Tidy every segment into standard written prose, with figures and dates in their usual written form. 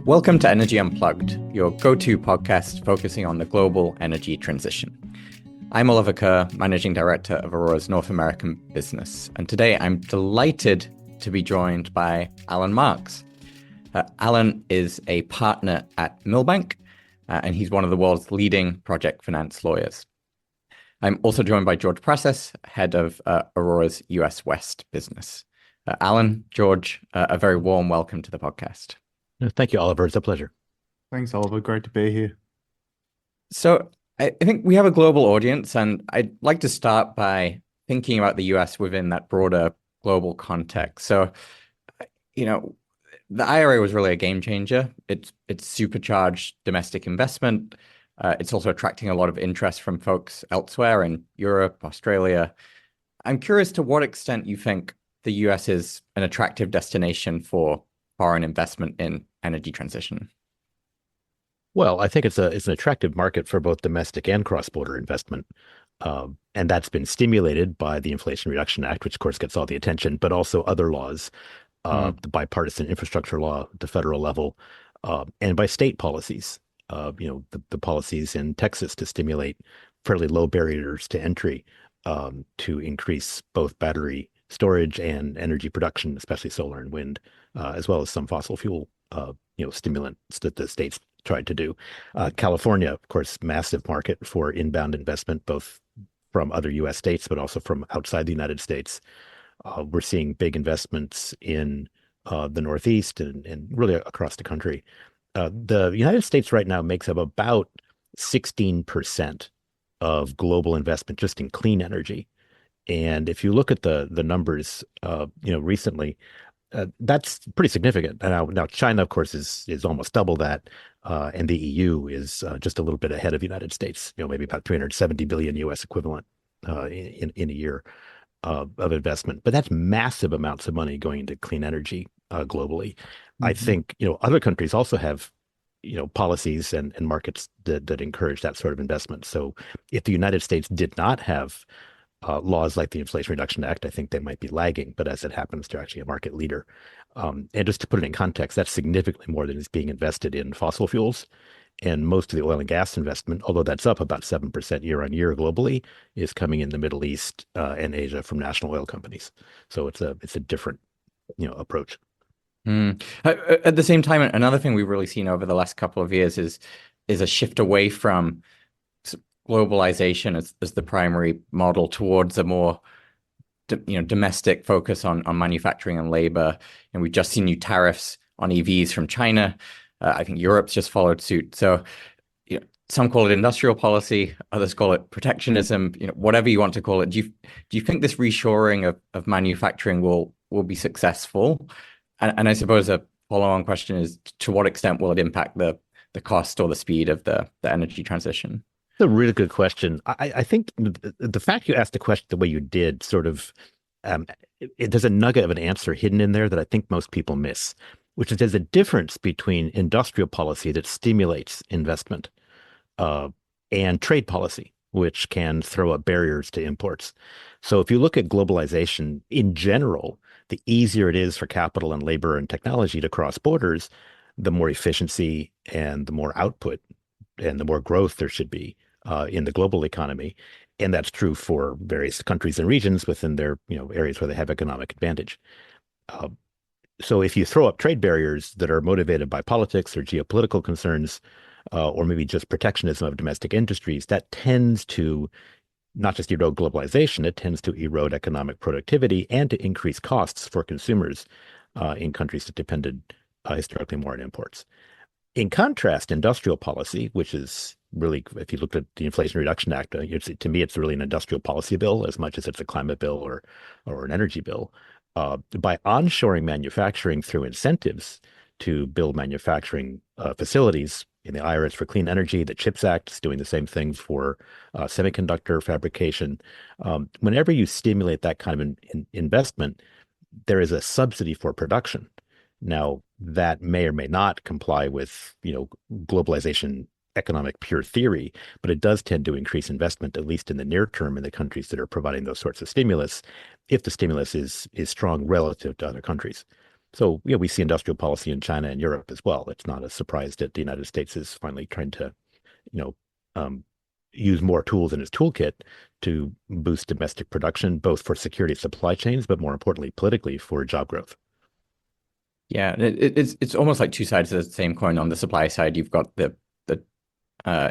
Welcome to Energy Unplugged, your go-to podcast focusing on the global energy transition. I'm Oliver Kerr, Managing Director of Aurora's North American business, and today I'm delighted to be joined by Allan Marks. Allan is a partner at Milbank, and he's one of the world's leading project finance lawyers. I'm also joined by George Prassas, head of Aurora's US West business. Allan, George, a very warm welcome to the podcast. Thank you, Oliver. It's a pleasure. Thanks, Oliver. Great to be here. So I think we have a global audience, and I'd like to start by thinking about the US within that broader global context. So, the IRA was really a game changer. It's supercharged domestic investment. It's also attracting a lot of interest from folks elsewhere in Europe, Australia. I'm curious to what extent you think the US is an attractive destination for foreign investment in energy transition. Well, I think it's an attractive market for both domestic and cross-border investment. And that's been stimulated by the Inflation Reduction Act, which of course gets all the attention, but also other laws, the bipartisan infrastructure law at the federal level, and by state policies. The policies in Texas to stimulate fairly low barriers to entry to increase both battery storage and energy production, especially solar and wind, as well as some fossil fuel, stimulants that the states tried to do. California, of course, massive market for inbound investment, both from other U.S. states, but also from outside the United States. We're seeing big investments in the Northeast and really across the country. The United States right now makes up about 16% of global investment just in clean energy. And if you look at the numbers, recently, that's pretty significant. Now China, of course, is almost double that, and the EU is just a little bit ahead of the United States. Maybe about 370 billion U.S. equivalent in a year of investment. But that's massive amounts of money going into clean energy globally. Mm-hmm. I think other countries also have policies and markets that encourage that sort of investment. So if the United States did not have laws like the Inflation Reduction Act, I think they might be lagging, but as it happens, they're actually a market leader. And just to put it in context, that's significantly more than is being invested in fossil fuels. And most of the oil and gas investment, although that's up about 7% year on year globally, is coming in the Middle East and Asia from national oil companies. So it's a different approach. At the same time, another thing we've really seen over the last couple of years is a shift away from globalization as the primary model towards a more domestic focus on manufacturing and labor. And we've just seen new tariffs on EVs from China. I think Europe's just followed suit. So some call it industrial policy, others call it protectionism, whatever you want to call it. Do you think this reshoring of manufacturing will be successful? And I suppose a follow-on question is, to what extent will it impact the cost or the speed of the energy transition? A really good question. I think the fact you asked the question the way you did sort of, there's a nugget of an answer hidden in there that I think most people miss, which is there's a difference between industrial policy that stimulates investment and trade policy, which can throw up barriers to imports. So if you look at globalization in general, the easier it is for capital and labor and technology to cross borders, the more efficiency and the more output and the more growth there should be in the global economy. And that's true for various countries and regions within their areas where they have economic advantage. So if you throw up trade barriers that are motivated by politics or geopolitical concerns, or maybe just protectionism of domestic industries, that tends to not just erode globalization, it tends to erode economic productivity and to increase costs for consumers in countries that depended historically more on imports. In contrast, industrial policy, which is really, if you looked at the Inflation Reduction Act, to me, it's really an industrial policy bill as much as it's a climate bill or an energy bill. By onshoring manufacturing through incentives to build manufacturing facilities, in the IRS for clean energy, the CHIPS Act is doing the same thing for semiconductor fabrication. Whenever you stimulate that kind of investment, there is a subsidy for production. Now, that may or may not comply with, globalization economic pure theory, but it does tend to increase investment, at least in the near term, in the countries that are providing those sorts of stimulus, if the stimulus is strong relative to other countries. So, yeah, we see industrial policy in China and Europe as well. It's not a surprise that the United States is finally trying to, you know, um, use more tools in its toolkit to boost domestic production, both for security of supply chains, but more importantly, politically for job growth. Yeah, it's almost like two sides of the same coin. On the supply side, you've got the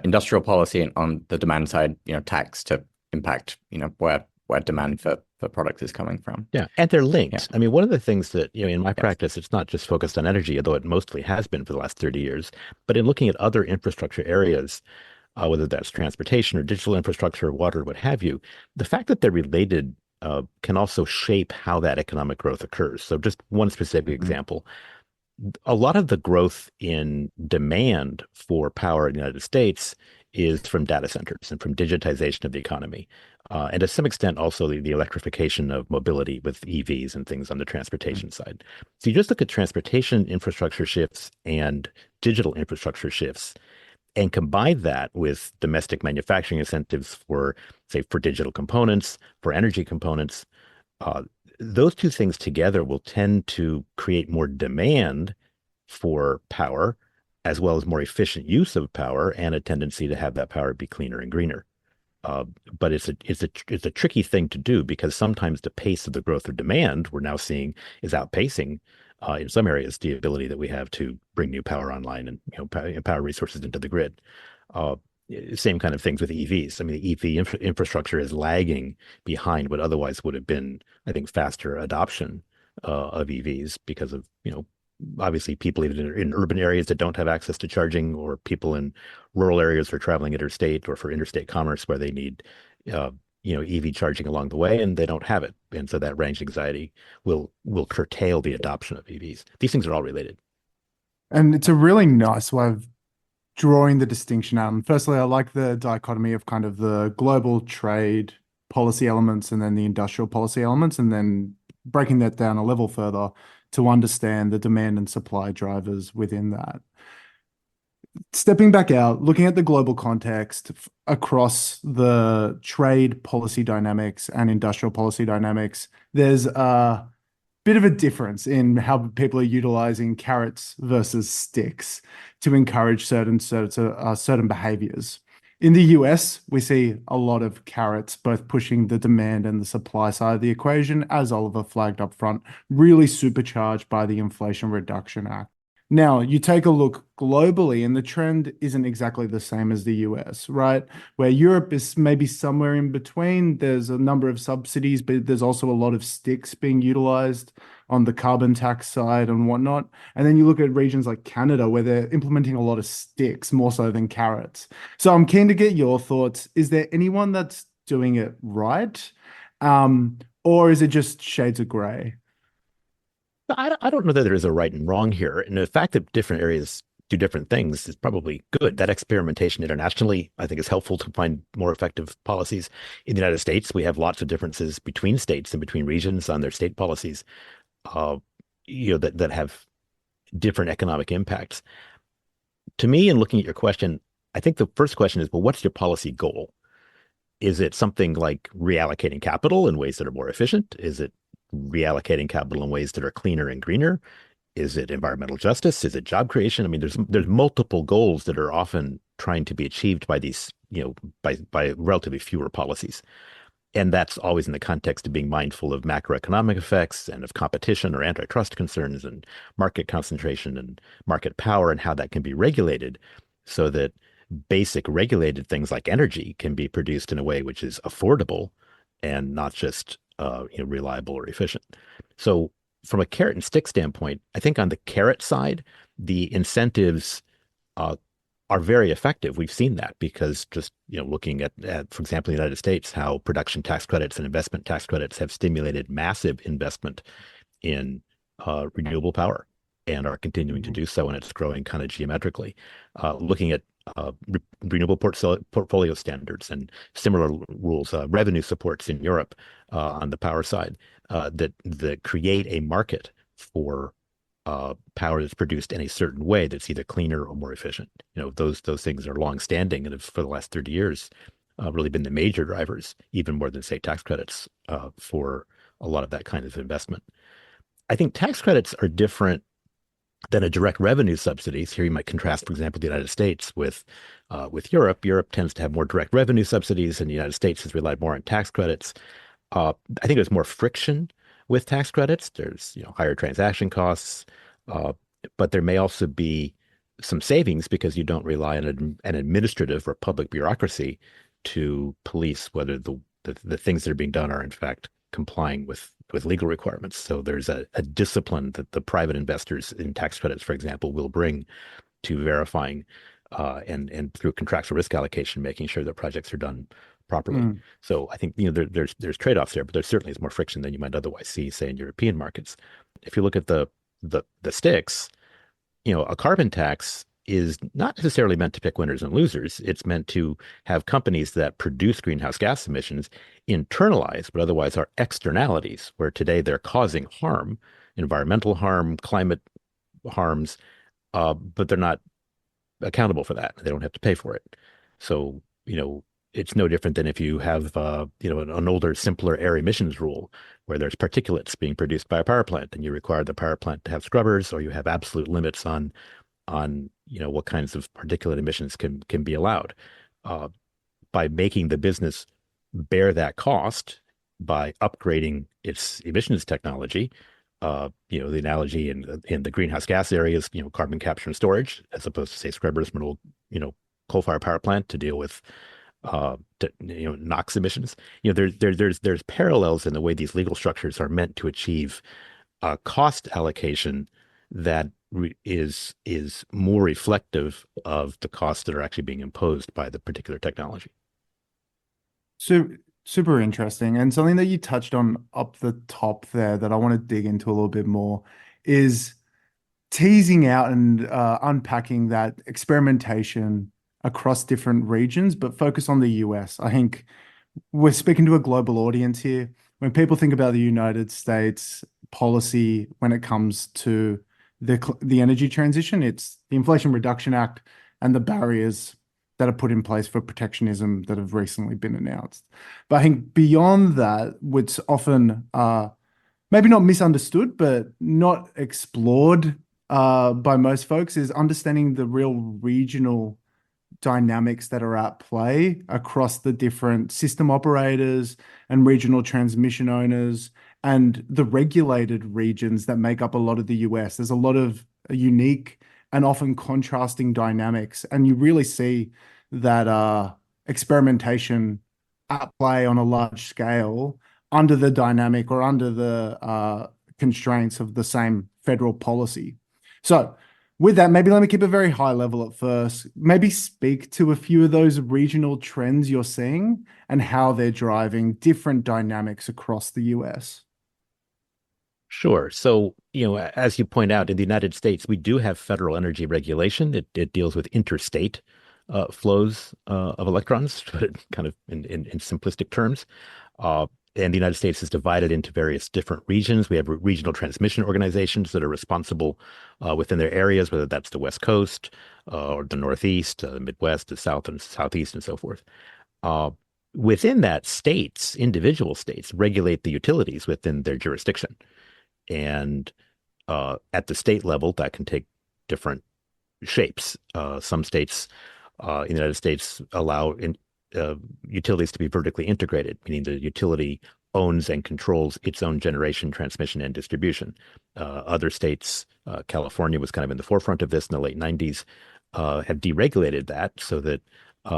industrial policy, and on the demand side, tax to impact, where demand for product is coming from. Yeah, and they're linked. Yeah. I mean, one of the things that, in my Yes. practice, it's not just focused on energy, although it mostly has been for the last 30 years, but in looking at other infrastructure areas, whether that's transportation or digital infrastructure, water, what have you, the fact that they're related can also shape how that economic growth occurs. So just one specific example, a lot of the growth in demand for power in the United States is from data centers and from digitization of the economy. And to some extent, also the electrification of mobility with EVs and things on the transportation side. So you just look at transportation infrastructure shifts and digital infrastructure shifts and combine that with domestic manufacturing incentives for, say, for digital components, for energy components. Those two things together will tend to create more demand for power, as well as more efficient use of power and a tendency to have that power be cleaner and greener. But it's a tricky thing to do because sometimes the pace of the growth of demand we're now seeing is outpacing in some areas the ability that we have to bring new power online and power resources into the grid. Uh, Same kind of things with EVs. I mean, the EV infrastructure is lagging behind what otherwise would have been, I think, faster adoption of EVs because of, obviously people even in urban areas that don't have access to charging, or people in rural areas who are traveling interstate or for interstate commerce where they need, EV charging along the way, and they don't have it. And so that range anxiety will curtail the adoption of EVs. These things are all related. And it's a really nice way of drawing the distinction out. And firstly, I like the dichotomy of kind of the global trade policy elements and then the industrial policy elements, and then breaking that down a level further to understand the demand and supply drivers within that. Stepping back out, looking at the global context across the trade policy dynamics and industrial policy dynamics, there's a bit of a difference in how people are utilizing carrots versus sticks to encourage certain behaviors. In the US, we see a lot of carrots, both pushing the demand and the supply side of the equation, as Oliver flagged up front, really supercharged by the Inflation Reduction Act. Now, you take a look globally, and the trend isn't exactly the same as the US, right? Where Europe is maybe somewhere in between. There's a number of subsidies, but there's also a lot of sticks being utilized on the carbon tax side and whatnot. And then you look at regions like Canada, where they're implementing a lot of sticks, more so than carrots. So I'm keen to get your thoughts. Is there anyone that's doing it right? Or is it just shades of gray? I don't know that there is a right and wrong here. And the fact that different areas do different things is probably good. That experimentation internationally, I think, is helpful to find more effective policies. In the United States, we have lots of differences between states and between regions on their state policies, that have different economic impacts. To me, in looking at your question, I think the first question is, well, what's your policy goal? Is it something like reallocating capital in ways that are more efficient? Is it reallocating capital in ways that are cleaner and greener? Is it environmental justice? Is it job creation? I mean, there's multiple goals that are often trying to be achieved by these, by relatively fewer policies. And that's always in the context of being mindful of macroeconomic effects and of competition or antitrust concerns and market concentration and market power and how that can be regulated so that basic regulated things like energy can be produced in a way which is affordable and not just reliable or efficient. So from a carrot and stick standpoint, I think on the carrot side, the incentives are very effective. We've seen that because just looking at, for example, the United States, how production tax credits and investment tax credits have stimulated massive investment in renewable power and are continuing to do so, and it's growing kind of geometrically. Looking at renewable portfolio standards and similar rules, revenue supports in Europe on the power side that create a market for power that's produced in a certain way that's either cleaner or more efficient. Those things are long-standing and have, for the last 30 years, really been the major drivers, even more than, say, tax credits for a lot of that kind of investment. I think tax credits are different than a direct revenue subsidies. Here you might contrast, for example, the United States with Europe. Europe tends to have more direct revenue subsidies, and the United States has relied more on tax credits. I think there's more friction with tax credits. There's higher transaction costs, uh, but there may also be some savings because you don't rely on an administrative or public bureaucracy to police whether the things that are being done are in fact complying with legal requirements. So there's a discipline that the private investors in tax credits, for example, will bring to verifying and through contractual risk allocation, making sure that projects are done properly. Mm. So I think there's trade-offs there, but there certainly is more friction than you might otherwise see, say, in European markets. If you look at the sticks, a carbon tax is not necessarily meant to pick winners and losers. It's meant to have companies that produce greenhouse gas emissions internalize what otherwise are externalities, where today they're causing harm, environmental harm, climate harms, but they're not accountable for that. They don't have to pay for it. So, it's no different than if you have, an older, simpler air emissions rule where there's particulates being produced by a power plant and you require the power plant to have scrubbers, or you have absolute limits on what kinds of particulate emissions can be allowed. By making the business bear that cost by upgrading its emissions technology, the analogy in the greenhouse gas areas, carbon capture and storage, as opposed to say scrubbers from an old, coal-fired power plant to deal with NOx emissions. There's parallels in the way these legal structures are meant to achieve cost allocation that is more reflective of the costs that are actually being imposed by the particular technology. So super interesting. And something that you touched on up the top there that I want to dig into a little bit more is teasing out and unpacking that experimentation across different regions, but focus on the US. I think we're speaking to a global audience here. When people think about the United States policy when it comes to the energy transition, it's the Inflation Reduction Act and the barriers that are put in place for protectionism that have recently been announced. But I think beyond that, what's often maybe not misunderstood, but not explored by most folks is understanding the real regional dynamics that are at play across the different system operators and regional transmission owners and the regulated regions that make up a lot of the US. There's a lot of unique and often contrasting dynamics, and you really see that experimentation at play on a large scale under the dynamic or under the constraints of the same federal policy. So with that, maybe let me keep it very high level at first. Maybe speak to a few of those regional trends you're seeing and how they're driving different dynamics across the US. Sure. So, as you point out, in the United States, we do have federal energy regulation. It deals with interstate flows of electrons, kind of in simplistic terms. And the United States is divided into various different regions. We have regional transmission organizations that are responsible within their areas, whether that's the West Coast or the Northeast, the Midwest, the South and Southeast, and so forth. Within that, individual states regulate the utilities within their jurisdiction. And at the state level, that can take different shapes. Some states in the United States allow utilities to be vertically integrated, meaning the utility owns and controls its own generation, transmission, and distribution. Other states, California was kind of in the forefront of this in the late 90s, have deregulated that so that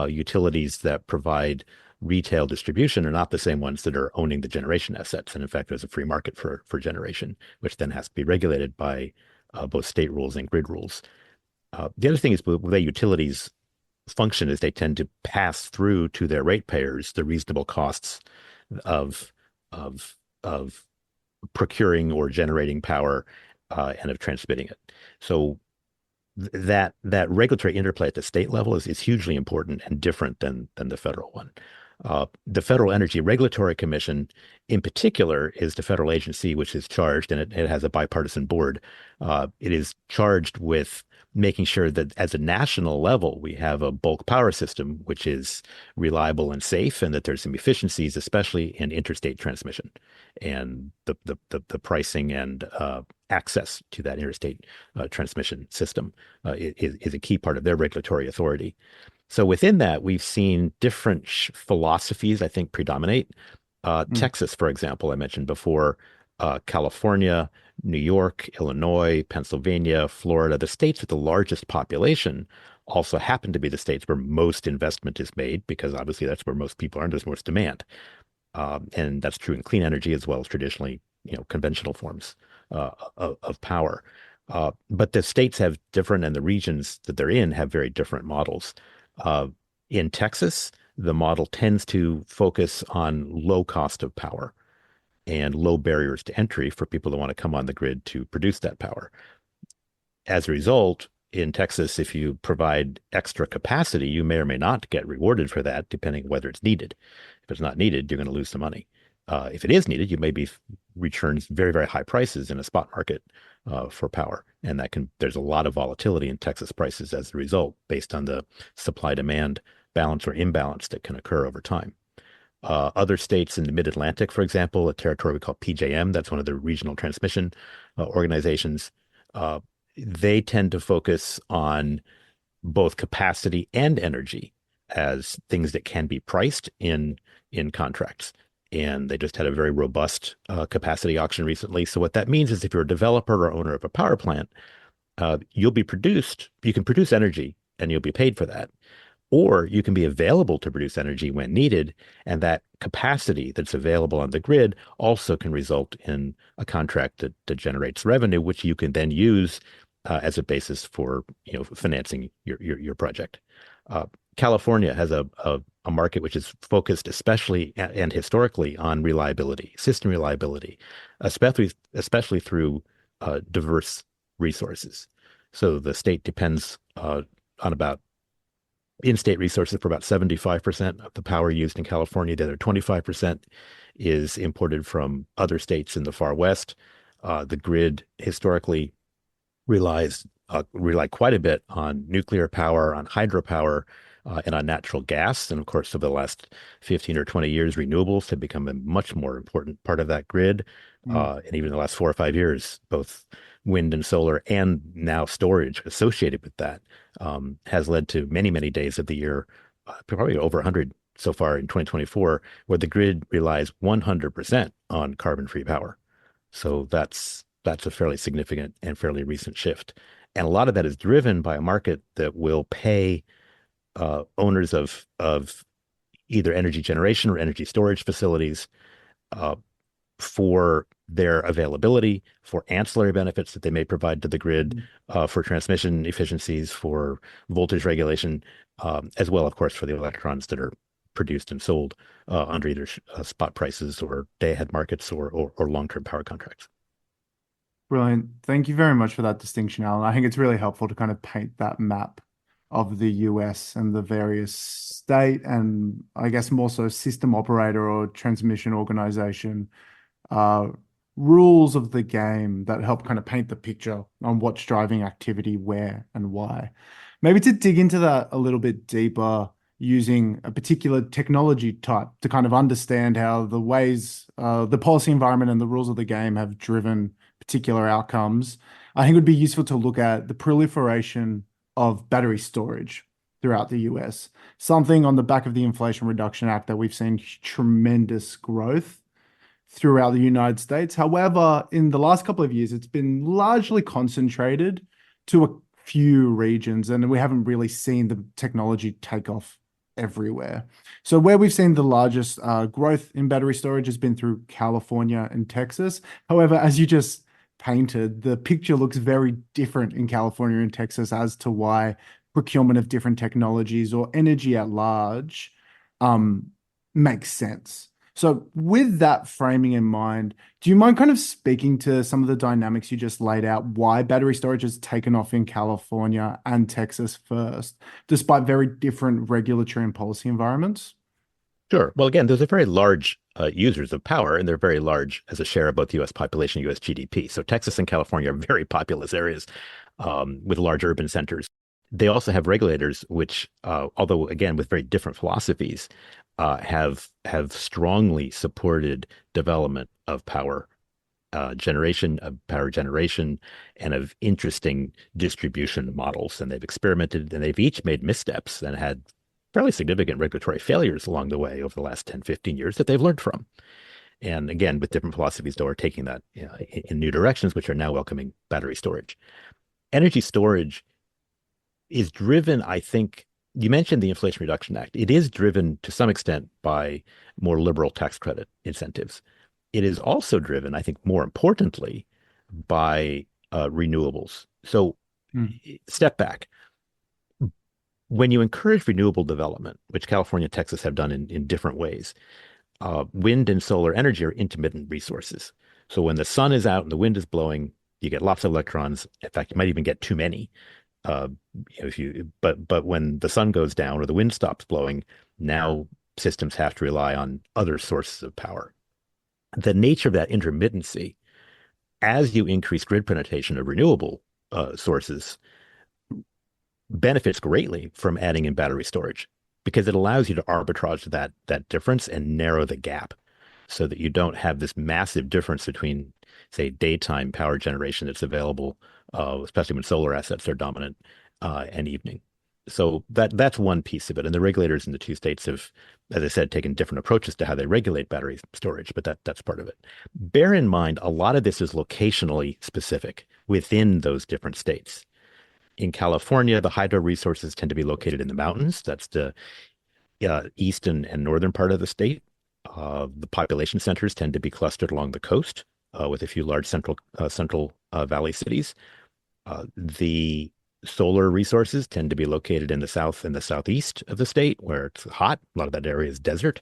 utilities that provide retail distribution are not the same ones that are owning the generation assets. And in fact, there's a free market for generation, which then has to be regulated by both state rules and grid rules. The other thing is the way utilities function is they tend to pass through to their ratepayers the reasonable costs of procuring or generating power and of transmitting it. So that regulatory interplay at the state level is hugely important and different than the federal one. The Federal Energy Regulatory Commission, in particular, is the federal agency which is charged, and it has a bipartisan board. It is charged with making sure that at a national level, we have a bulk power system which is reliable and safe, and that there's some efficiencies, especially in interstate transmission. And the pricing and access to that interstate transmission system is a key part of their regulatory authority. So within that, we've seen different philosophies, I think, predominate. Texas, for example, I mentioned before, California, New York, Illinois, Pennsylvania, Florida, the states with the largest population also happen to be the states where most investment is made, because obviously that's where most people are and there's most demand. And that's true in clean energy as well as traditionally, conventional forms of power. But the states have different, and the regions that they're in have very different models. In Texas, the model tends to focus on low cost of power and low barriers to entry for people that want to come on the grid to produce that power. As a result, in Texas, if you provide extra capacity, you may or may not get rewarded for that, depending whether it's needed. If it's not needed, you're going to lose some money. If it is needed, you may be returned very, very high prices in a spot market for power. And there's a lot of volatility in Texas prices as a result, based on the supply-demand balance or imbalance that can occur over time. Other states in the mid-Atlantic, for example, a territory we call PJM, that's one of the regional transmission organizations, they tend to focus on both capacity and energy as things that can be priced in contracts. And they just had a very robust capacity auction recently. So what that means is if you're a developer or owner of a power plant, you can produce energy and you'll be paid for that. Or you can be available to produce energy when needed, and that capacity that's available on the grid also can result in a contract that generates revenue, which you can then use as a basis for financing your project. California has a market which is focused especially and historically on reliability, system reliability, especially through diverse resources. So the state depends on about in-state resources for about 75% of the power used in California. The other 25% is imported from other states in the far west. The grid historically relied quite a bit on nuclear power, on hydropower, and on natural gas. And of course, over the last 15 or 20 years, renewables have become a much more important part of that grid. And even in the last 4 or 5 years, both wind and solar, and now storage associated with that, has led to many, many days of the year, probably over 100 so far in 2024, where the grid relies 100% on carbon-free power. So that's a fairly significant and fairly recent shift. And a lot of that is driven by a market that will pay owners of either energy generation or energy storage facilities for their availability, for ancillary benefits that they may provide to the grid, for transmission efficiencies, for voltage regulation, as well, of course, for the electrons that are produced and sold under either spot prices or day-ahead markets or long-term power contracts. Brilliant. Thank you very much for that distinction, Alan. I think it's really helpful to kind of paint that map of the US and the various state and I guess more so system operator or transmission organization rules of the game that help kind of paint the picture on what's driving activity where and why. Maybe to dig into that a little bit deeper using a particular technology type to kind of understand how the ways the policy environment and the rules of the game have driven particular outcomes, I think it would be useful to look at the proliferation of battery storage throughout the US. Something on the back of the Inflation Reduction Act that we've seen tremendous growth throughout the United States. However, in the last couple of years, it's been largely concentrated to a few regions, and we haven't really seen the technology take off everywhere. So where we've seen the largest growth in battery storage has been through California and Texas. However, as you just painted, the picture looks very different in California and Texas as to why procurement of different technologies or energy at large makes sense. So with that framing in mind, do you mind kind of speaking to some of the dynamics you just laid out, why battery storage has taken off in California and Texas first, despite very different regulatory and policy environments? Sure. Well, again, those are very large users of power, and they're very large as a share of both the U.S. population and U.S. GDP. So Texas and California are very populous areas with large urban centers. They also have regulators, which, although again with very different philosophies, have strongly supported development of power generation, and of interesting distribution models. And they've experimented, and they've each made missteps and had fairly significant regulatory failures along the way over the last 10, 15 years that they've learned from. And again, with different philosophies, though, are taking that in new directions, which are now welcoming battery storage. Energy storage is driven, I think, you mentioned the Inflation Reduction Act. It is driven to some extent by more liberal tax credit incentives. It is also driven, I think, more importantly, by renewables. So step back. When you encourage renewable development, which California and Texas have done in different ways, wind and solar energy are intermittent resources. So when the sun is out and the wind is blowing, you get lots of electrons. In fact, you might even get too many. But when the sun goes down or the wind stops blowing, now systems have to rely on other sources of power. The nature of that intermittency, as you increase grid penetration of renewable sources, benefits greatly from adding in battery storage because it allows you to arbitrage that difference and narrow the gap so that you don't have this massive difference between, say, daytime power generation that's available, especially when solar assets are dominant, and evening. So that's one piece of it. And the regulators in the two states have, as I said, taken different approaches to how they regulate battery storage, but that's part of it. Bear in mind, a lot of this is locationally specific within those different states. In California, the hydro resources tend to be located in the mountains. That's the eastern and northern part of the state. The population centers tend to be clustered along the coast with a few large central valley cities. The solar resources tend to be located in the south and the southeast of the state, where it's hot. A lot of that area is desert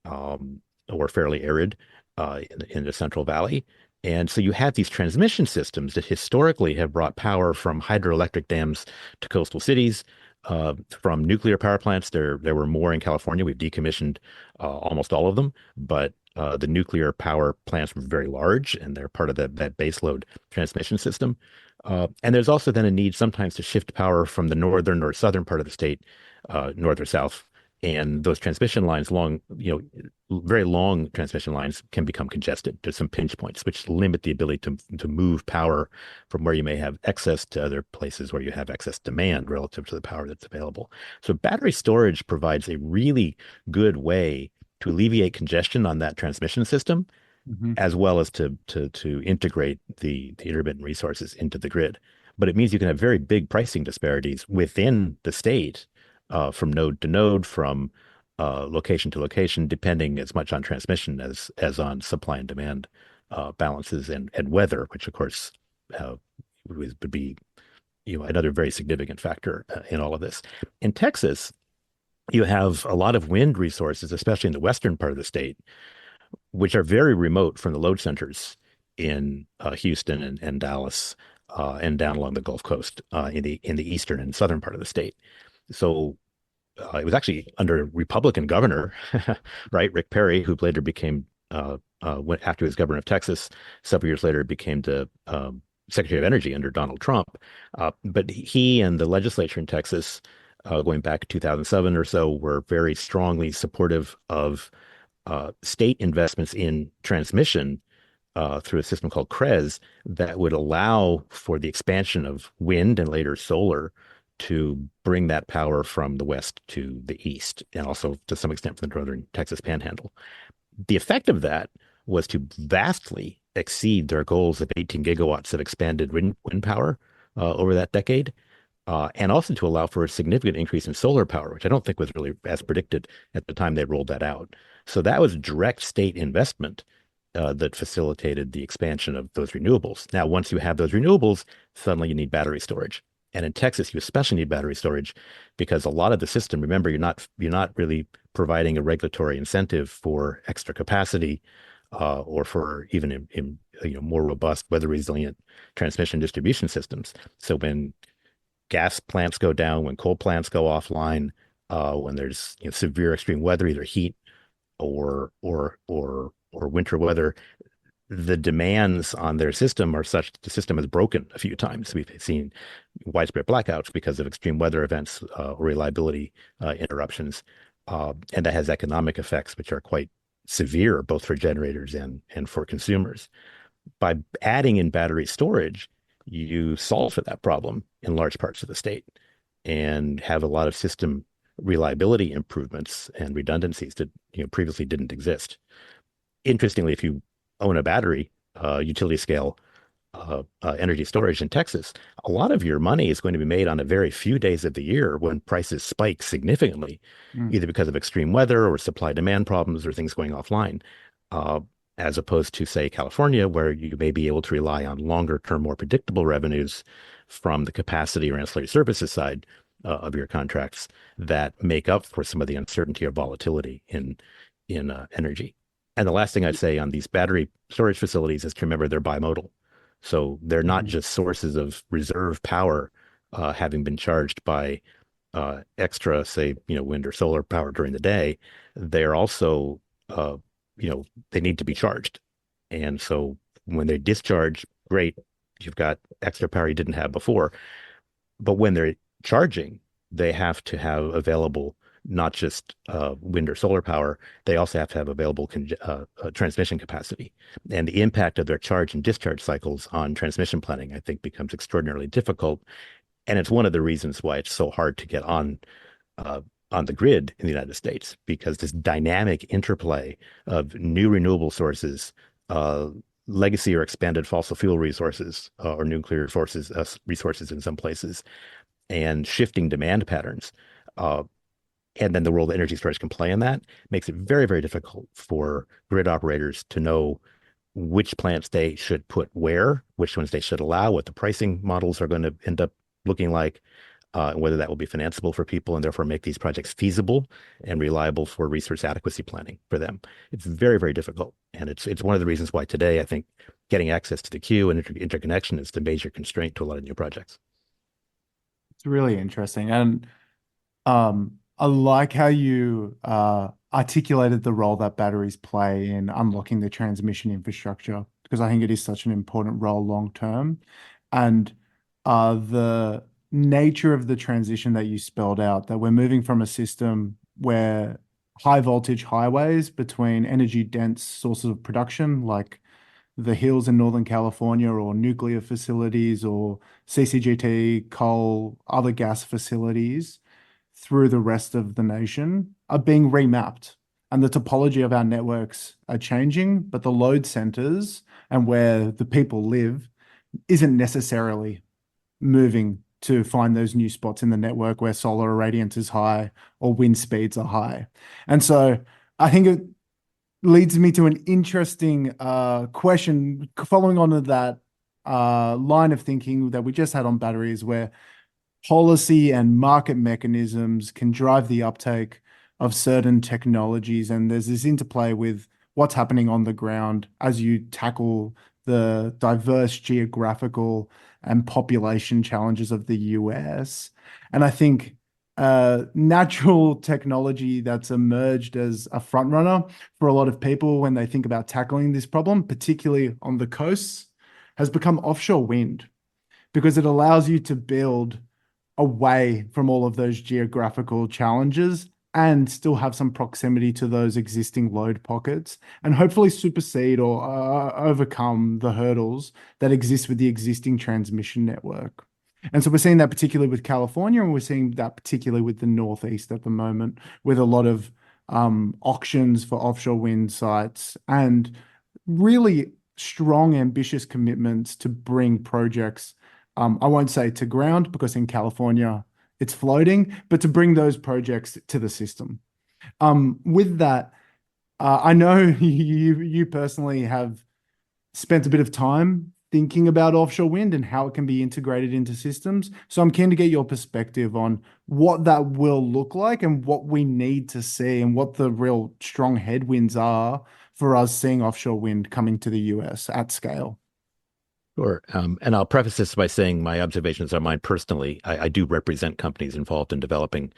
or fairly arid in the Central Valley. And so you have these transmission systems that historically have brought power from hydroelectric dams to coastal cities, from nuclear power plants. There were more in California. We've decommissioned almost all of them, but the nuclear power plants were very large, and they're part of that baseload transmission system. And there's also then a need sometimes to shift power from the northern or southern part of the state, north or south. And those transmission lines, very long transmission lines, can become congested. There's some pinch points which limit the ability to move power from where you may have excess to other places where you have excess demand relative to the power that's available. So battery storage provides a really good way to alleviate congestion on that transmission system, as well as to integrate the intermittent resources into the grid. But it means you can have very big pricing disparities within the state, from node to node, from location to location, depending as much on transmission as on supply and demand balances and weather, which of course would be another very significant factor in all of this. In Texas, you have a lot of wind resources, especially in the western part of the state, which are very remote from the load centers in Houston and Dallas and down along the Gulf Coast in the eastern and southern part of the state. So it was actually under a Republican governor, right, Rick Perry, who later became, after he was governor of Texas, several years later became the Secretary of Energy under Donald Trump. But he and the legislature in Texas, going back to 2007 or so, were very strongly supportive of state investments in transmission through a system called CREZ that would allow for the expansion of wind and later solar to bring that power from the west to the east, and also to some extent from the northern Texas panhandle. The effect of that was to vastly exceed their goals of 18 gigawatts of expanded wind power over that decade, and also to allow for a significant increase in solar power, which I don't think was really as predicted at the time they rolled that out. So that was direct state investment that facilitated the expansion of those renewables. Now, once you have those renewables, suddenly you need battery storage. And in Texas, you especially need battery storage because a lot of the system, remember, you're not really providing a regulatory incentive for extra capacity or for even in more robust, weather resilient transmission distribution systems. So when gas plants go down, when coal plants go offline, when there's severe extreme weather, either heat or winter weather, the demands on their system are such that the system has broken a few times. We've seen widespread blackouts because of extreme weather events or reliability interruptions, and that has economic effects which are quite severe, both for generators and for consumers. By adding in battery storage, you solve for that problem in large parts of the state and have a lot of system reliability improvements and redundancies that previously didn't exist. Interestingly, if you own a battery, utility scale energy storage in Texas, a lot of your money is going to be made on a very few days of the year when prices spike significantly, either because of extreme weather or supply demand problems or things going offline, as opposed to, say, California, where you may be able to rely on longer term, more predictable revenues from the capacity or ancillary services side of your contracts that make up for some of the uncertainty or volatility in energy. And the last thing I'd say on these battery storage facilities is to remember they're bimodal. So they're not just sources of reserve power having been charged by extra, say, wind or solar power during the day. They're also, they need to be charged. And so when they discharge, great, you've got extra power you didn't have before. But when they're charging, they have to have available not just wind or solar power, they also have to have available transmission capacity. And the impact of their charge and discharge cycles on transmission planning, I think, becomes extraordinarily difficult. And it's one of the reasons why it's so hard to get on the grid in the United States, because this dynamic interplay of new renewable sources, legacy or expanded fossil fuel resources, or nuclear resources in some places, and shifting demand patterns, and then the role that energy storage can play in that makes it very, very difficult for grid operators to know which plants they should put where, which ones they should allow, what the pricing models are going to end up looking like, whether that will be financeable for people and therefore make these projects feasible and reliable for resource adequacy planning for them. It's very, very difficult. And it's one of the reasons why today I think getting access to the queue and interconnection is the major constraint to a lot of new projects. It's really interesting. And I like how you articulated the role that batteries play in unlocking the transmission infrastructure, because I think it is such an important role long term. And the nature of the transition that you spelled out, that we're moving from a system where high voltage highways between energy dense sources of production, like the hills in Northern California, or nuclear facilities, or CCGT, coal, other gas facilities, through the rest of the nation, are being remapped. And the topology of our networks are changing, but the load centers and where the people live isn't necessarily moving to find those new spots in the network where solar irradiance is high or wind speeds are high. And so I think it leads me to an interesting question following on to that line of thinking that we just had on batteries, where policy and market mechanisms can drive the uptake of certain technologies. And there's this interplay with what's happening on the ground as you tackle the diverse geographical and population challenges of the US. And I think natural technology that's emerged as a front runner for a lot of people when they think about tackling this problem, particularly on the coasts, has become offshore wind, because it allows you to build away from all of those geographical challenges and still have some proximity to those existing load pockets, and hopefully supersede or overcome the hurdles that exist with the existing transmission network. And so we're seeing that particularly with California, and we're seeing that particularly with the Northeast at the moment, with a lot of auctions for offshore wind sites and really strong, ambitious commitments to bring projects, I won't say to ground, because in California it's floating, but to bring those projects to the system. With that, I know you personally have spent a bit of time thinking about offshore wind and how it can be integrated into systems. So I'm keen to get your perspective on what that will look like and what we need to see and what the real strong headwinds are for us seeing offshore wind coming to the US at scale. Sure. And I'll preface this by saying my observations are mine personally. I do represent companies involved in developing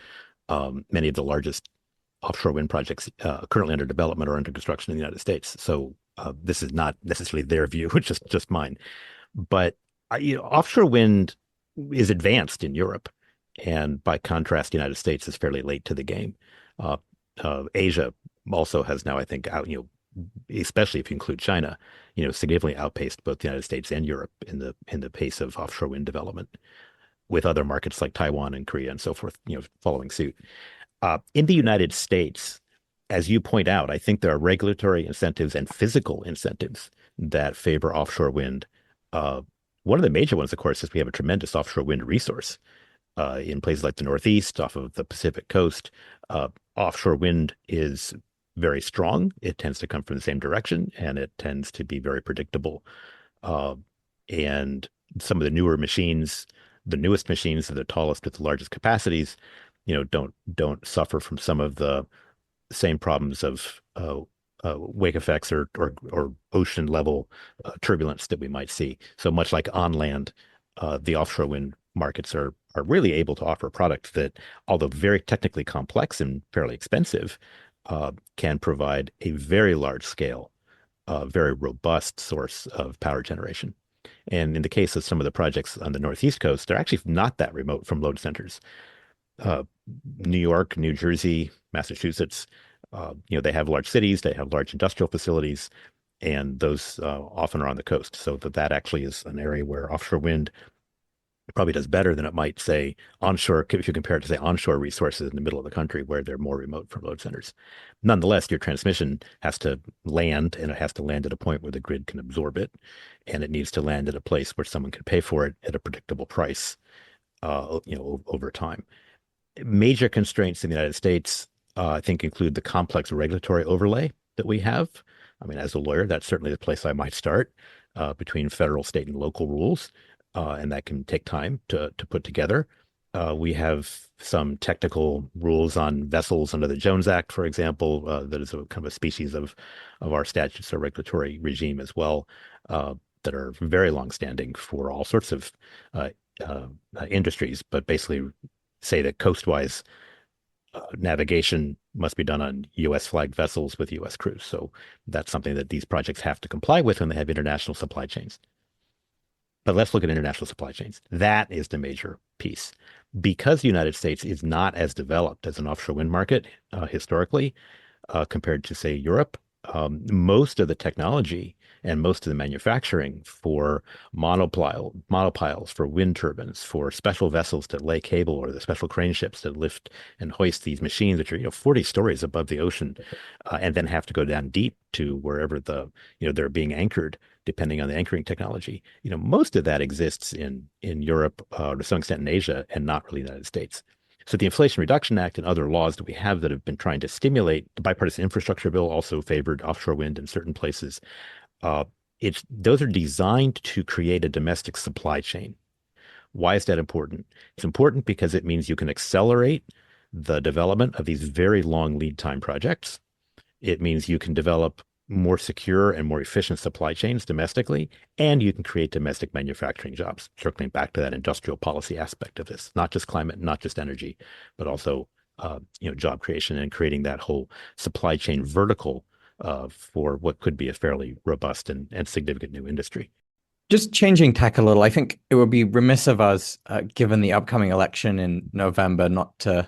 many of the largest offshore wind projects currently under development or under construction in the United States. So this is not necessarily their view, it's just mine. But offshore wind is advanced in Europe, and by contrast, the United States is fairly late to the game. Asia also has now, I think, especially if you include China, significantly outpaced both the United States and Europe in the pace of offshore wind development, with other markets like Taiwan and Korea and so forth, following suit. In the United States, as you point out, I think there are regulatory incentives and physical incentives that favor offshore wind. One of the major ones, of course, is we have a tremendous offshore wind resource in places like the Northeast, off of the Pacific coast. Offshore wind is very strong. It tends to come from the same direction, and it tends to be very predictable. And some of the newer machines, the newest machines, the tallest with the largest capacities, don't suffer from some of the same problems of wake effects or ocean level turbulence that we might see. So much like on land, the offshore wind markets are really able to offer a product that, although very technically complex and fairly expensive, can provide a very large scale, very robust source of power generation. And in the case of some of the projects on the Northeast coast, they're actually not that remote from load centers. New York, New Jersey, Massachusetts, they have large cities, they have large industrial facilities, and those often are on the coast. So that actually is an area where offshore wind probably does better than it might, say, onshore, if you compare it to, say, onshore resources in the middle of the country where they're more remote from load centers. Nonetheless, your transmission has to land, and it has to land at a point where the grid can absorb it, and it needs to land at a place where someone can pay for it at a predictable price, over time. Major constraints in the United States, I think, include the complex regulatory overlay that we have. I mean, as a lawyer, that's certainly the place I might start, between federal, state, and local rules. And that can take time to put together. We have some technical rules on vessels under the Jones Act, for example, that is a kind of a species of our statutes or regulatory regime as well, that are very longstanding for all sorts of industries, but basically say that coastwise navigation must be done on U.S. flagged vessels with U.S. crews. So that's something that these projects have to comply with when they have international supply chains. But let's look at international supply chains. That is the major piece. Because the United States is not as developed as an offshore wind market historically, compared to, say, Europe, most of the technology and most of the manufacturing for monopiles, for wind turbines, for special vessels that lay cable, or the special crane ships that lift and hoist these machines, which are 40 stories above the ocean, and then have to go down deep to wherever they're being anchored, depending on the anchoring technology. Most of that exists in Europe, to some extent in Asia, and not really the United States. So the Inflation Reduction Act and other laws that we have that have been trying to stimulate, the bipartisan infrastructure bill also favored offshore wind in certain places. Those are designed to create a domestic supply chain. Why is that important? It's important because it means you can accelerate the development of these very long lead time projects. It means you can develop more secure and more efficient supply chains domestically, and you can create domestic manufacturing jobs, circling back to that industrial policy aspect of this, not just climate, not just energy, but also job creation and creating that whole supply chain vertical for what could be a fairly robust and significant new industry. Just changing tack a little, I think it would be remiss of us, given the upcoming election in November, not to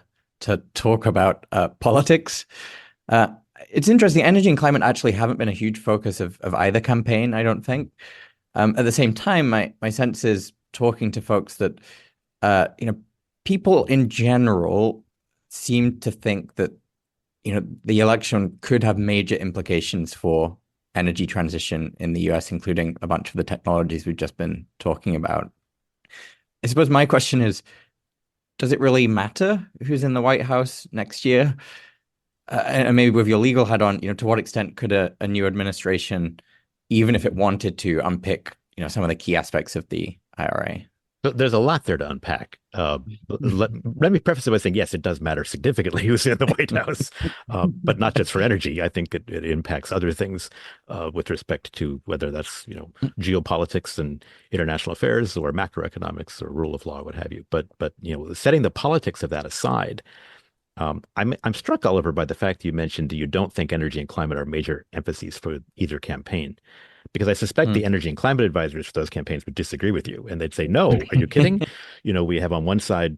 talk about politics. It's interesting. Energy and climate actually haven't been a huge focus of either campaign, I don't think. At the same time, my sense is, talking to folks, that people in general seem to think that the election could have major implications for energy transition in the US, including a bunch of the technologies we've just been talking about. I suppose my question is, does it really matter who's in the White House next year? And maybe with your legal hat on, to what extent could a new administration, even if it wanted to, unpick, some of the key aspects of the IRA? So there's a lot there to unpack. Let me preface it by saying, yes, it does matter significantly who's in the White House, but not just for energy. I think it impacts other things with respect to whether that's, geopolitics and international affairs, or macroeconomics, or rule of law, what have you. But setting the politics of that aside, I'm struck, Oliver, by the fact you mentioned that you don't think energy and climate are major emphases for either campaign, because I suspect the energy and climate advisors for those campaigns would disagree with you, and they'd say, "No, are you kidding?" We have on one side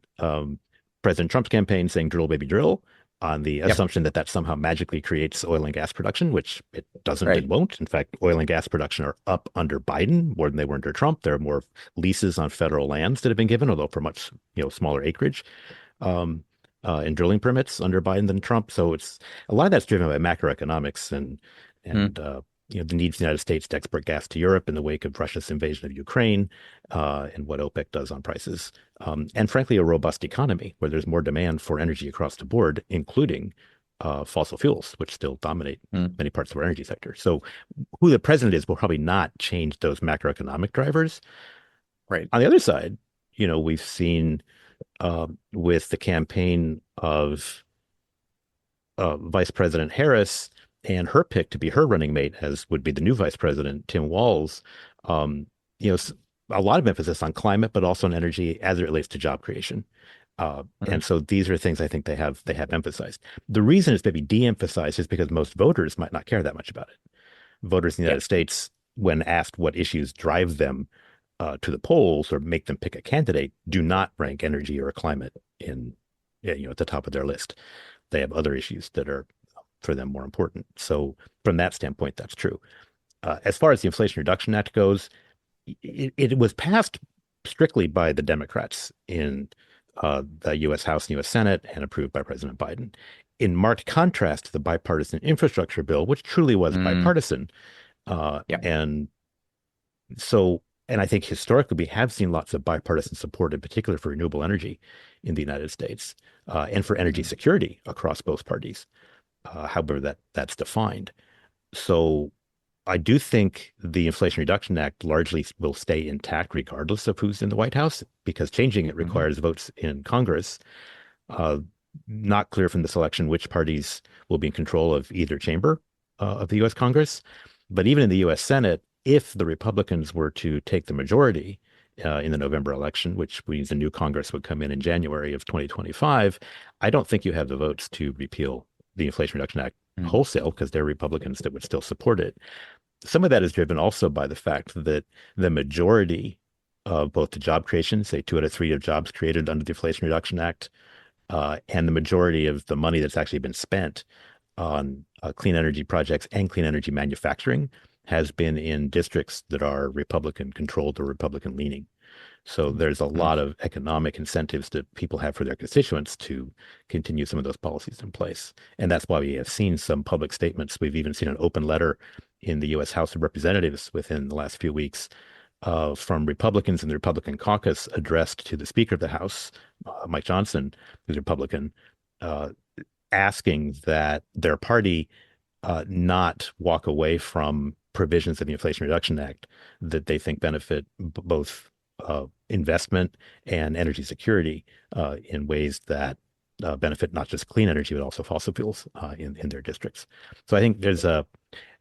President Trump's campaign saying "drill, baby, drill," on the assumption that that somehow magically creates oil and gas production, which it doesn't and won't. In fact, oil and gas production are up under Biden more than they were under Trump. There are more leases on federal lands that have been given, although for much smaller acreage. And drilling permits under Biden than Trump. So it's a lot of that's driven by macroeconomics and the needs of the United States to export gas to Europe in the wake of Russia's invasion of Ukraine, and what OPEC does on prices. And frankly, a robust economy where there's more demand for energy across the board, including fossil fuels, which still dominate many parts of our energy sector. So who the president is will probably not change those macroeconomic drivers. Right. On the other side, we've seen with the campaign of Vice President Harris and her pick to be her running mate, as would be the new Vice President, Tim Walz, a lot of emphasis on climate, but also on energy as it relates to job creation. And so these are things I think they have emphasized. The reason it's maybe de-emphasized is because most voters might not care that much about it. Voters in the United States, when asked what issues drive them to the polls or make them pick a candidate, do not rank energy or climate in, at the top of their list. They have other issues that are for them more important. So from that standpoint, that's true. As far as the Inflation Reduction Act goes, it was passed strictly by the Democrats in the U.S. House and U.S. Senate and approved by President Biden. In marked contrast to the bipartisan infrastructure bill, which truly was bipartisan. And so, and I think historically we have seen lots of bipartisan support, in particular for renewable energy in the United States, and for energy security across both parties, however that's defined. So I do think the Inflation Reduction Act largely will stay intact regardless of who's in the White House, because changing it requires votes in Congress. Not clear from this election which parties will be in control of either chamber of the U.S. Congress. But even in the U.S. Senate, if the Republicans were to take the majority in the November election, which means the new Congress would come in January of 2025, I don't think you have the votes to repeal the Inflation Reduction Act wholesale, because there are Republicans that would still support it. Some of that is driven also by the fact that the majority of both the job creation, say 2 out of 3 of jobs created under the Inflation Reduction Act, and the majority of the money that's actually been spent on clean energy projects and clean energy manufacturing has been in districts that are Republican controlled or Republican leaning. So there's a lot of economic incentives that people have for their constituents to continue some of those policies in place. And that's why we have seen some public statements. We've even seen an open letter in the U.S. House of Representatives within the last few weeks from Republicans in the Republican caucus addressed to the Speaker of the House, Mike Johnson, who's a Republican, asking that their party not walk away from provisions of the Inflation Reduction Act that they think benefit both investment and energy security in ways that benefit not just clean energy, but also fossil fuels in their districts. So I think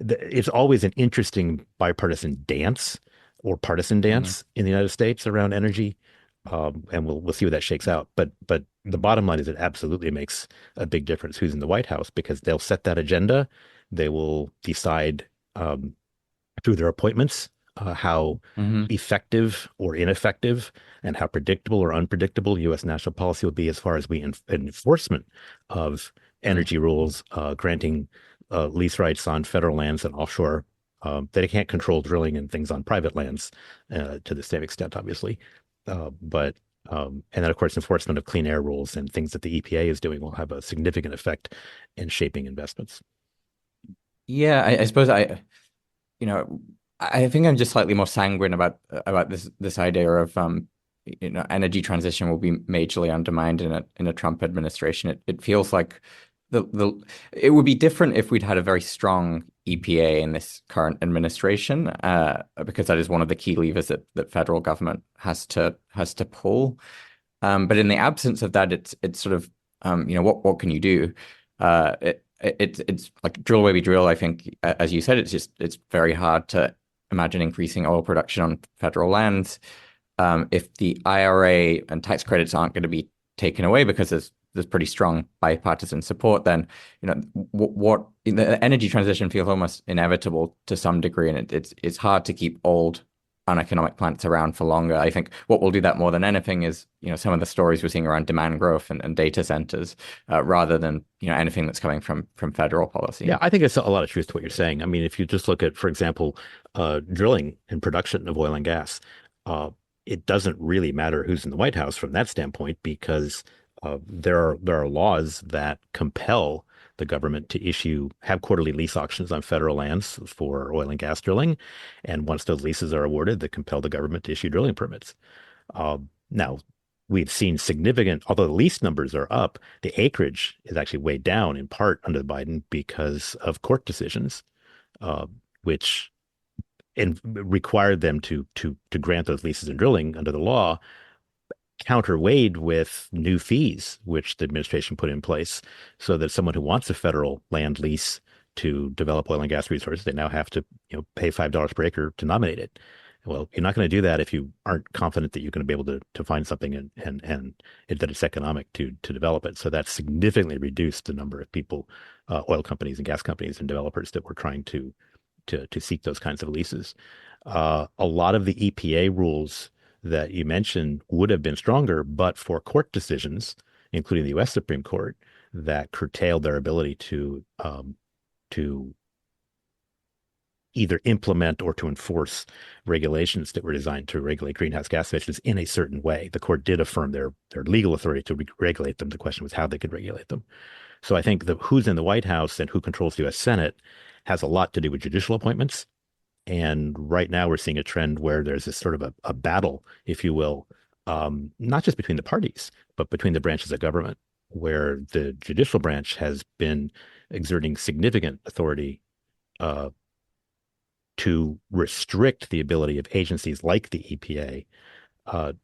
it's always an interesting bipartisan dance or partisan dance in the United States around energy. And we'll see where that shakes out. But the bottom line is it absolutely makes a big difference who's in the White House, because they'll set that agenda. They will decide through their appointments how effective or ineffective and how predictable or unpredictable U.S. national policy will be as far as enforcement of energy rules, granting lease rights on federal lands and offshore. They can't control drilling and things on private lands to the same extent, obviously. And then, of course, enforcement of clean air rules and things that the EPA is doing will have a significant effect in shaping investments. Yeah, I suppose I think I'm just slightly more sanguine about this idea of energy transition will be majorly undermined in a Trump administration. It feels like it would be different if we'd had a very strong EPA in this current administration, because that is one of the key levers that federal government has to pull. But in the absence of that, it's sort of what can you do? It's like drill baby drill. I think, as you said, it's very hard to imagine increasing oil production on federal lands if the IRA and tax credits aren't going to be taken away, because there's there's pretty strong bipartisan support, then what the energy transition feels almost inevitable to some degree, and it's hard to keep old uneconomic plants around for longer. I think what will do that more than anything is some of the stories we're seeing around demand growth and data centers, rather than anything that's coming from federal policy. Yeah, I think there's a lot of truth to what you're saying. I mean, if you just look at, for example, drilling and production of oil and gas, it doesn't really matter who's in the White House from that standpoint, because there are laws that compel the government to have quarterly lease auctions on federal lands for oil and gas drilling. And once those leases are awarded, they compel the government to issue drilling permits. Now, we've seen significant, although the lease numbers are up, the acreage is actually way down in part under Biden because of court decisions, which required them to grant those leases and drilling under the law, counterweighed with new fees, which the administration put in place, so that someone who wants a federal land lease to develop oil and gas resources, they now have to pay $5 per acre to nominate it. Well, you're not going to do that if you aren't confident that you're going to be able to find something and that it's economic to develop it. So that's significantly reduced the number of people, oil companies and gas companies and developers that were trying to seek those kinds of leases. A lot of the EPA rules that you mentioned would have been stronger, but for court decisions, including the U.S. Supreme Court, that curtailed their ability to either implement or to enforce regulations that were designed to regulate greenhouse gas emissions in a certain way. The court did affirm their legal authority to regulate them. The question was how they could regulate them. So I think who's in the White House and who controls the U.S. Senate has a lot to do with judicial appointments. And right now we're seeing a trend where there's this sort of a battle, if you will, not just between the parties, but between the branches of government, where the judicial branch has been exerting significant authority to restrict the ability of agencies like the EPA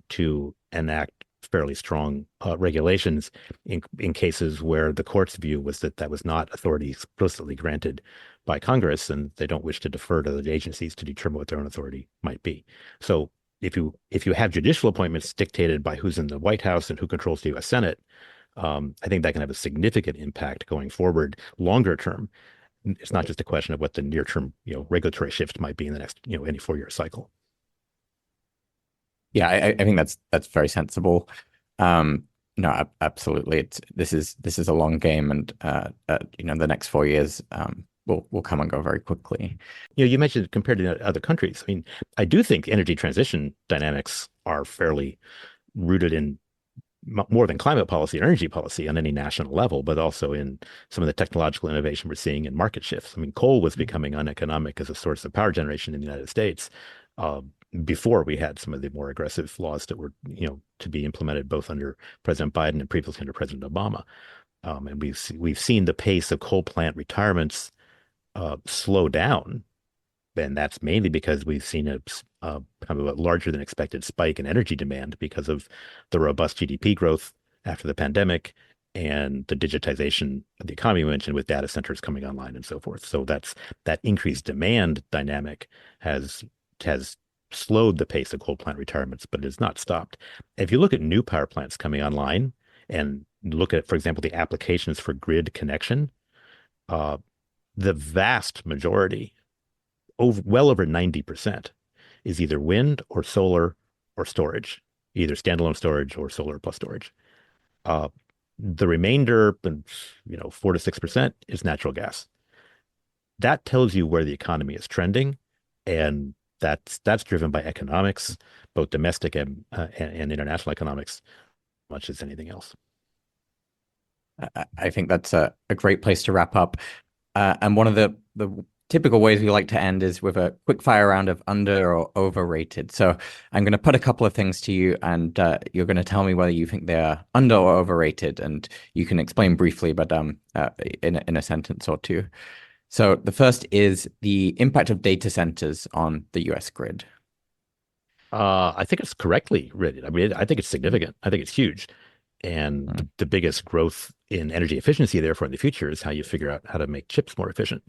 to enact fairly strong regulations in cases where the court's view was that was not authority explicitly granted by Congress, and they don't wish to defer to the agencies to determine what their own authority might be. So if you have judicial appointments dictated by who's in the White House and who controls the U.S. Senate, I think that can have a significant impact going forward, longer term. It's not just a question of what the near term, regulatory shift might be in the next, any 4-year cycle. Yeah, I think that's very sensible. No, absolutely. This is a long game, and the next 4 years will come and go very quickly. You mentioned compared to other countries. I mean, I do think energy transition dynamics are fairly rooted in more than climate policy and energy policy on any national level, but also in some of the technological innovation we're seeing in market shifts. I mean, coal was becoming uneconomic as a source of power generation in the United States before we had some of the more aggressive laws that were, to be implemented both under President Biden and previously under President Obama. And we've seen the pace of coal plant retirements slow down, and that's mainly because we've seen a kind of a larger than expected spike in energy demand because of the robust GDP growth after the pandemic and the digitization of the economy we mentioned with data centers coming online and so forth. So that increased demand dynamic has slowed the pace of coal plant retirements, but it has not stopped. If you look at new power plants coming online and look at, for example, the applications for grid connection, the vast majority, well over 90%, is either wind or solar or storage, either standalone storage or solar plus storage. The remainder, 4 to 6%, is natural gas. That tells you where the economy is trending, and that's driven by economics, both domestic and international economics, much as anything else. I think that's a great place to wrap up. And one of the typical ways we like to end is with a quick fire round of under or overrated. So I'm going to put a couple of things to you, and you're going to tell me whether you think they're under or overrated, and you can explain briefly, but in a sentence or two. So the first is the impact of data centers on the U.S. grid. I think it's correctly rated. I mean, I think it's significant. I think it's huge. And the biggest growth in energy efficiency, therefore, in the future is how you figure out how to make chips more efficient.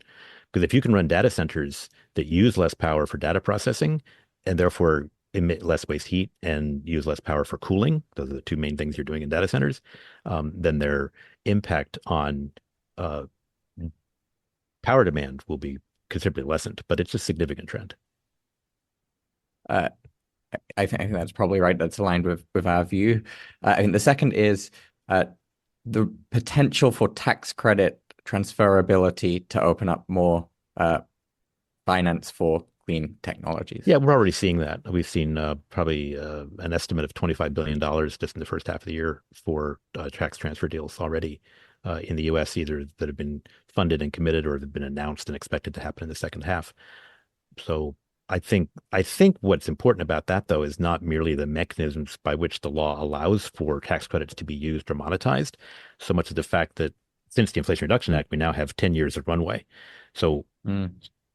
Because if you can run data centers that use less power for data processing and therefore emit less waste heat and use less power for cooling, those are the two main things you're doing in data centers, then their impact on power demand will be considerably lessened. But it's a significant trend. I think that's probably right. That's aligned with our view. I think the second is the potential for tax credit transferability to open up more finance for clean technologies. Yeah, we're already seeing that. We've seen probably an estimate of $25 billion just in the first half of the year for tax transfer deals already in the U.S., either that have been funded and committed or have been announced and expected to happen in the second half. So I think what's important about that, though, is not merely the mechanisms by which the law allows for tax credits to be used or monetized, so much as the fact that since the Inflation Reduction Act, we now have 10 years of runway. So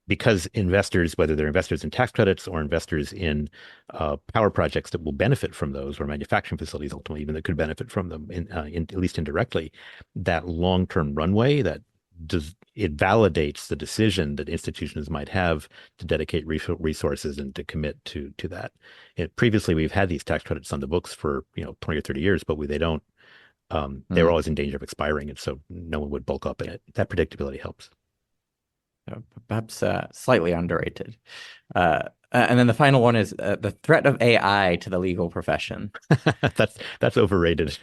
because investors, whether they're investors in tax credits or investors in power projects that will benefit from those, or manufacturing facilities ultimately even that could benefit from them, at least indirectly, that long-term runway it validates the decision that institutions might have to dedicate resources and to commit to that. Previously, we've had these tax credits on the books for 20 or 30 years, but they don't. They were always in danger of expiring, and so no one would bulk up in it. That predictability helps. Perhaps slightly underrated. And then the final one is the threat of AI to the legal profession. That's overrated.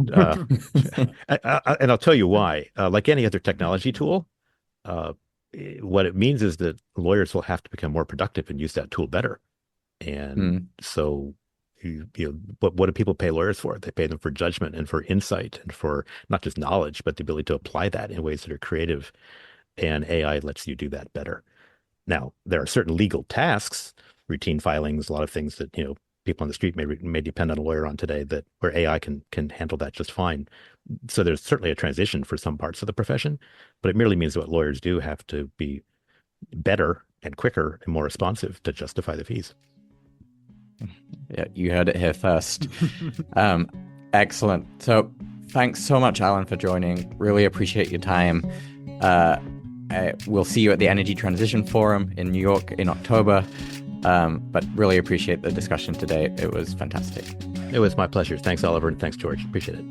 And I'll tell you why. Like any other technology tool, what it means is that lawyers will have to become more productive and use that tool better. And so, what do people pay lawyers for? They pay them for judgment and for insight and for not just knowledge, but the ability to apply that in ways that are creative. And AI lets you do that better. Now, there are certain legal tasks, routine filings, a lot of things that people on the street may depend on a lawyer on today, that where AI can handle that just fine. So there's certainly a transition for some parts of the profession, but it merely means that what lawyers do have to be better and quicker and more responsive to justify the fees. Yeah, you heard it here first. Excellent. So thanks so much, Allan, for joining. Really appreciate your time. We'll see you at the Energy Transition Forum in New York in October. But really appreciate the discussion today. It was fantastic. It was my pleasure. Thanks, Oliver, and thanks, George. Appreciate it.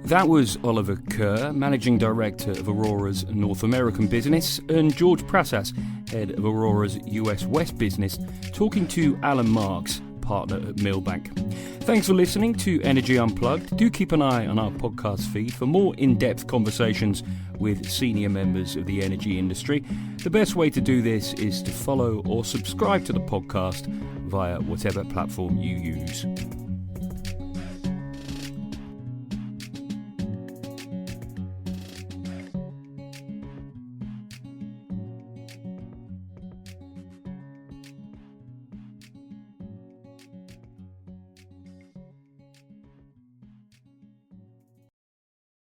That was Oliver Kerr, Managing Director of Aurora's North American business, and George Prassas, Head of Aurora's US West business, talking to Allan Marks, partner at Milbank. Thanks for listening to Energy Unplugged. Do keep an eye on our podcast feed for more in-depth conversations with senior members of the energy industry. The best way to do this is to follow or subscribe to the podcast via whatever platform you use.